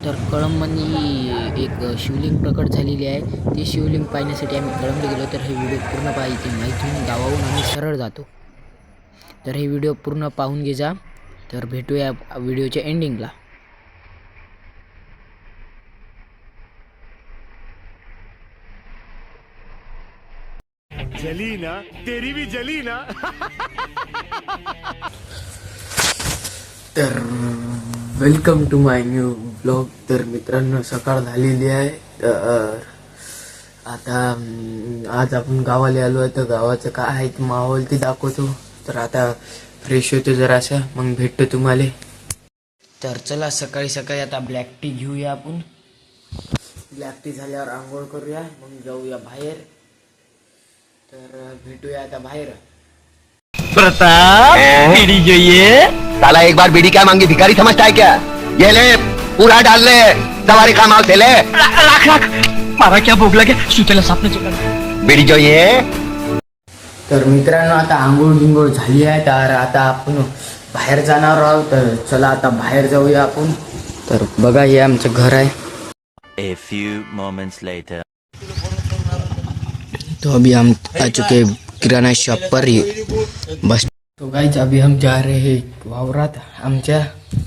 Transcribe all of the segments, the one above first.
तर कळंबमध्ये एक शिवलिंग प्रकट झालेली आहे. ते शिवलिंग पाहण्यासाठी आम्ही कळंबला गेलो. तर हे व्हिडिओ पूर्ण पाहिजे. इथून गावाहून आम्ही सरळ जातो. तर हे व्हिडिओ पूर्ण पाहून घे जा. तर भेटूया व्हिडिओच्या एंडिंगला. जली ना तेरी भी जली ना. तर welcome to my new blog. तर मित्रांनो, सकाळ झालेली आहे. तर आता आज आपण गावाला आलो आहे. तर गावाचं काय आहे ते माहोल ते दाखवतो. तर आता फ्रेश होतो जरासा, मग भेटतो तुम्हाला. तर चला, सकाळी सकाळी आता ब्लॅक टी घेऊया आपण. ब्लॅक टी झाल्यावर आंघोळ करूया, मग जाऊया बाहेर. तर भेटूया आता बाहेर. प्रताप बीड़ी चाहिए? साला एक बार बीड़ी क्या मांगी, भिखारी समझता है क्या? ये ले, पूरा डाल ले, सवारी का माल से ले. राख राख मारा क्या भोग लगे सुतेला सापने चुका बीड़ी चाहिए? तर मित्रांनो, आता आंघोळ गिंघोळ झाली आहे. तर आता आपण बाहेर जाणार आहोत. तर चला आता बाहेर जाऊया आपण. तर बघा, हे आमचं घर आहे. A few moments later. तो अभी हम आ चुके किराना शॉप पर ही बस. तो गाइस, अभी हम जा रहे हैं वावरात. आमच्या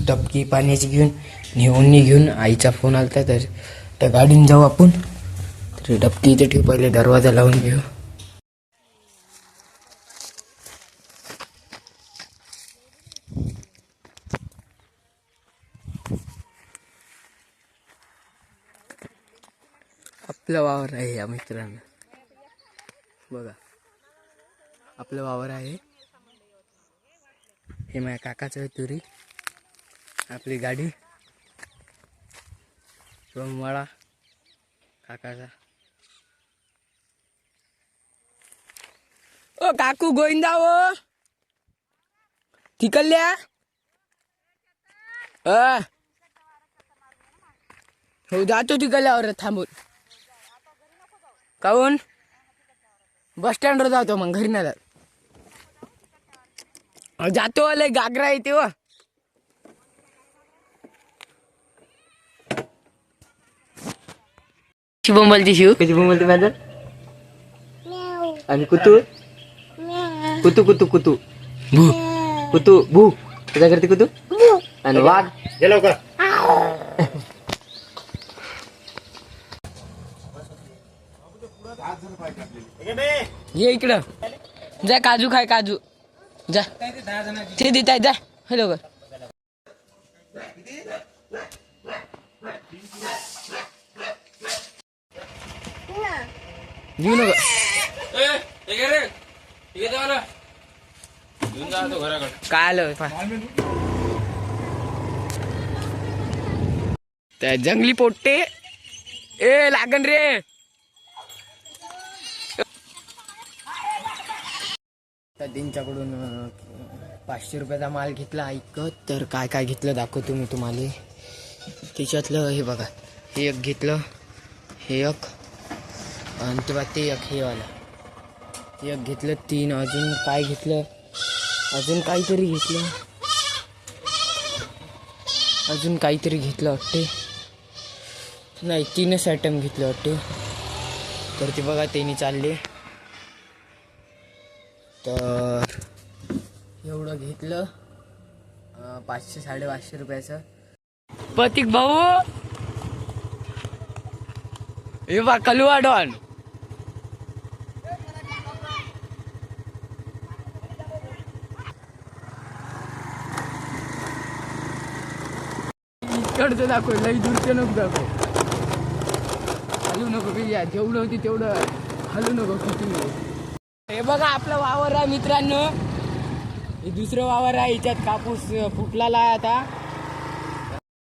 डबकी पाण्याची घेऊन आईचा फोन आलता. तर त्या गाडीने जाऊ आपण. तर डबकी इथे ठेवू, पहिले दरवाजा लावून घेऊ. आपलं वावर आहे या मित्रांनो, बघा आपलं वावर आहे. हे माझ्या काकाचं आहे तुरी. आपली गाडी सोमवाळा काकाचा. ओ काकू, गोविंदा ओ तिकल्या हो, जातो तिकल्यावर थांबून. काऊन? बस स्टँडवर जातो, मग घरी नाही जात. जातो आले, गागरा येते व. शुभम बोलते. कशी बोलते मॅडम? आणि कुतू कुतू कुतू कुतू भू कुतू भू कसा करते कुतू? आणि वाघ ये इकडं. जा काजू खाय, काजू जा. ते देत आहे, जा. हॅलो ग, घेऊ नको. काय आलं त्या जंगली पोट्टे. ए लागन रे. त्यांच्याकडून 500 रुपयाचा माल घेतला ऐकत. तर काय काय घेतलं दाखवतो मी तुम्हाला. त्याच्यातलं हे बघा, हे एक घेतलं, हे एक, आणि तेव्हा ते एक, हे वाला ते एक घेतलं. 3 अजून काय घेतलं, अजून काहीतरी घेतलं वाटते. नाही, 3च आयटम घेतले वाटते. तर ते बघा, त्यांनी चालले. तर एवढं घेतलं, 500-550 रुपयाचं. प्रतीक भाऊ, हे बा कलवा डॉन. इकडचं दाखव, लई दूरचं नको दाखव. हलू नको या, जेवढं होती तेवढं हलू नको किती. हे बघा, आपलं वावर आहे मित्रांनो. हे दुसरं वावर आहे. याच्यात कापूस फुटलेला आहे आता.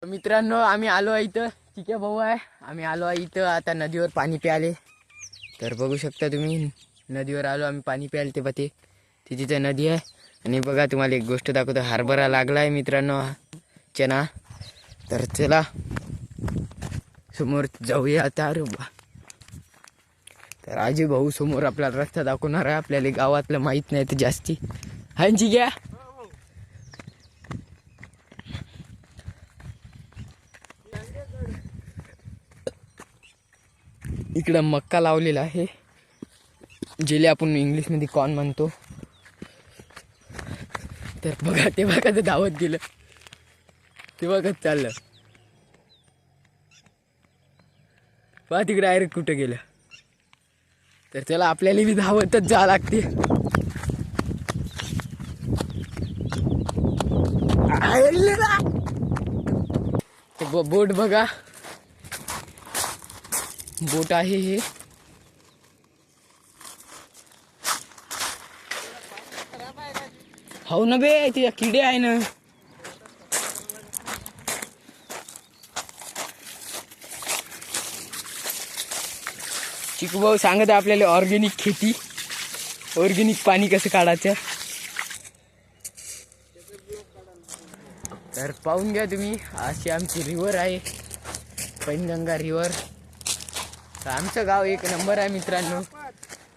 मित्रांनो, आम्ही आलो आहे इथं. ठीक आहे भाऊ आहे. आम्ही आलो आहे इथं आता नदीवर पाणी प्यायले. तर बघू शकता तुम्ही, नदीवर आलो आम्ही पाणी प्यायला. ते बघते ती तिथं नदी आहे. आणि बघा, तुम्हाला एक गोष्ट दाखवतो. हरभरा लागला आहे मित्रांनो, चना. तर चला समोर जाऊया आता. अरे बा, तर आजी भाऊ समोर आपल्याला रस्ता दाखवणार आहे. आपल्याला गावातलं माहीत नाही तर जास्ती. हांची घ्या. इकडं मक्का लावलेला आहे, ज्याला आपण इंग्लिशमध्ये कॉर्न म्हणतो. तर बघा ते बघा ते धावत गेलं, ते बघत चाललं. पहा तिकडे डायरेक्ट कुठं गेलं. तर त्याला आपल्याला बी धावतच जावं लागते. बोट बघा, बोट आहे हे. हो ना बे, तिच्या किडे आहे ना. चिकू भाऊ सांगत आहे आपल्याला ऑर्गेनिक खेती, ऑर्गेनिक पाणी कसं काढायचं. तर पाहून घ्या तुम्ही, अशी आमची रिव्हर आहे, पैनगंगा रिव्हर. तर आमचं गाव एक नंबर आहे मित्रांनो,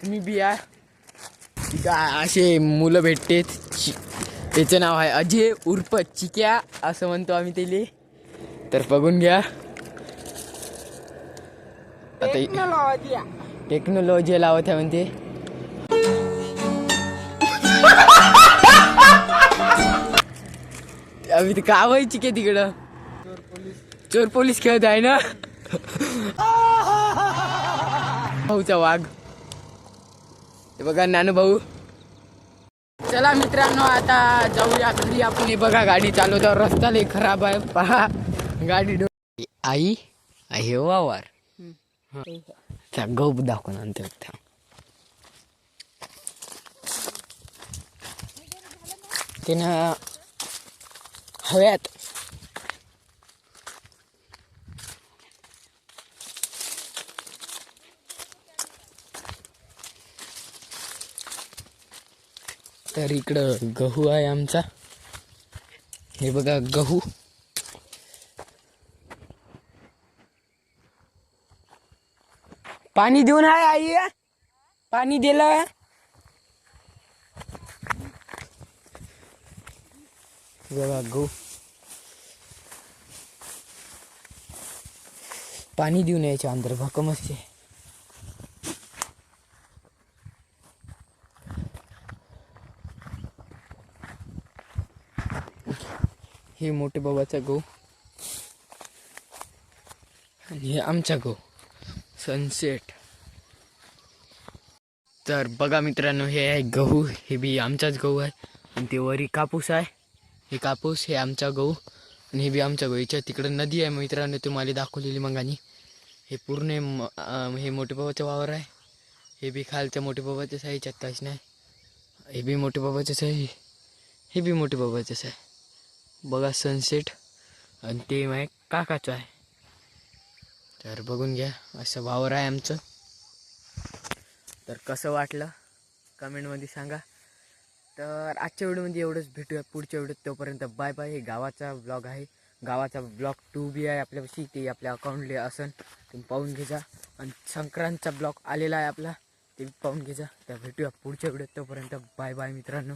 तुम्ही बी या. तिथं असे मुलं भेटते. त्याचं नाव आहे अजय उर्फ चिक्या असं म्हणतो आम्ही त्याले. तर बघून घ्या. आता टेक्नॉलॉजी लावत आहे म्हणते. अभि ते का व्हायची के तिकडं चोर पोलीस खेळत आहे ना. भाऊचा वाघ ते बघा, नानू भाऊ. चला मित्रांनो, आता जाऊया घरी आपण. हे बघा गाडी चालवतो, रस्ता लय खराब आहे. पहा गाडी आई आहे वावर. गहू दाखवून आणते. त्यानं हव्यात तर इकडं गहू आहे आमचा. हे बघा गहू. पाणी देऊन आहे आई, पाणी दिलं. बघा गहू, पाणी देऊन यायच्या अंदर भक्कमच. हे मोठे बाबाचा गहू आणि हे आमचा गहू सनसेट. तर बघा मित्रांनो, हे आहे गहू, हे बी आमचाच गहू आहे. आणि ते वरी कापूस आहे, हे कापूस, हे आमचा गहू आणि हे बी आमचा गहू. याच्या तिकडं नदी आहे मित्रांनो, तुम्हाला दाखवलेली मंगानी. हे पूर्ण हे मोठे बाबाचं वावर आहे. हे बी खालच्या मोठे बाबाचंच आहे, याच्यात काहीच नाही. हे बी मोठे बाबाचंच आहे, हे बी मोठे बाबाचंच आहे. बघा सनसेट. आणि ते माझ्या काकाचं आहे. तर बघून घ्या, असं वावर आहे आमचं. तर कसं वाटलं कमेंटमध्ये सांगा. तर आजच्या व्हिडिओमध्ये एवढंच. भेटूया पुढच्या व्हिडिओत, तोपर्यंत बाय बाय. हे गावाचा ब्लॉग आहे, गावाचा ब्लॉग 2 बी आहे आपल्यापाशी, ते आपल्या अकाउंटला असन, तुम्ही पाहून घ्यायचा. आणि संक्रांतचा ब्लॉग आलेला आहे आपला, ते पाहून घ्यायचा. तर भेटूया पुढच्या व्हिडिओत, तोपर्यंत बाय बाय मित्रांनो.